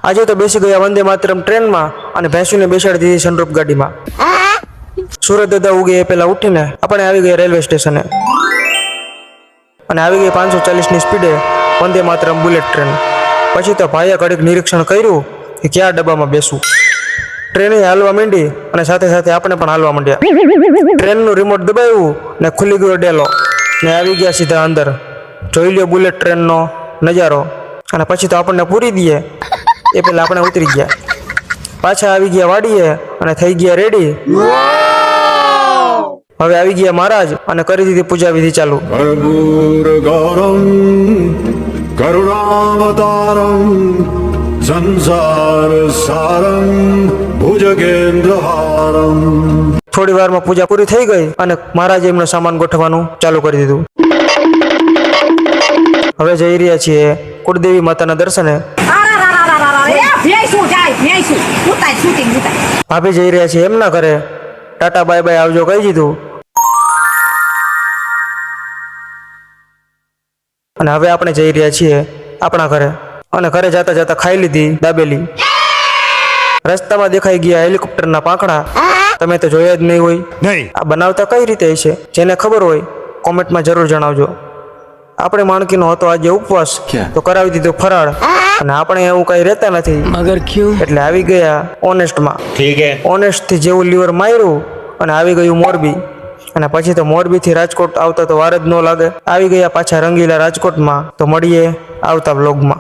આજે તો બેસી ગયા વંદે માતરમ ટ્રેનમાં અને ભેંસુને બેસાડી દીધી સનરૂફ ગાડીમાં. સુરત દાદા ઉગે એ પહેલા ઉઠીને આપણે આવી ગયા રેલવે સ્ટેશને અને આવી ગઈ 540ની સ્પીડે વંદે માતરમ બુલેટ ટ્રેન. પછી તો ભાઈએ ઘડીક નિરીક્ષણ કર્યું કે કયા ડબ્બામાં બેસવું. ટ્રેને હાલવા માંડી અને સાથે સાથે આપણે પણ હાલવા માંડ્યા. ટ્રેનનું રિમોટ દબાવ્યું ને ખુલી ગયો ડેલો ને આવી ગયા સીધા અંદર. જોઈ લ્યો બુલેટ ટ્રેનનો નજારો. અને પછી તો આપણને પૂરી દઈએ એ પહેલા આપણે ઉતરી ગયા. પાછા આવી ગયા વાડીએ અને થઈ ગયા રેડી. હવે આવી ગયા મહારાજ અને કરી દીધી પૂજા વિધિ ચાલુ. कर्पूर गौरम करुणावतारम संसार सारम भुजगेंद्रहारम. થોડી વારમાં પૂજા પૂરી થઈ ગઈ અને મહારાજે એમનો સામાન ગોઠવવાનું ચાલુ કરી દીધું. હવે જઈ રહ્યા છીએ કુળદેવી માતાના દર્શને. ભાભી જઈ રહ્યા છીએ એમના ઘરે. ટાટા બાય બાય આવજો કહી દીધું. અને હવે આપણે જઈ રહ્યા છીએ આપણા ઘરે. અને ઘરે જતા જતા ખાઈ લીધી દાબેલી. રસ્તામાં દેખાઈ ગયા હેલિકોપ્ટરના પાંખડા. તમે તો જોયા જ નહીં હોય. આ બનાવતા કઈ રીતે હશે? જેને ખબર હોય કોમેન્ટમાં જરૂર જણાવજો. આપણે માણકીનો હતો આજે ઉપવાસ તો કરાવી દીધો ફરાળ. અને આપણે એવું કઈ રહેતા નથી मगर क्यों? એટલે આવી ગયા ઓનેસ્ટમાં. ठीक है. ઓનેસ્ટ થી જેવું લીવર માર્યું અને આવી ગયું મોરબી. અને પછી તો મોરબીથી રાજકોટ આવતા તો વાર જ ન લાગે. આવી ગયા પાછા રંગીલા રાજકોટમાં. તો મળીએ આવતા બ્લોગમાં.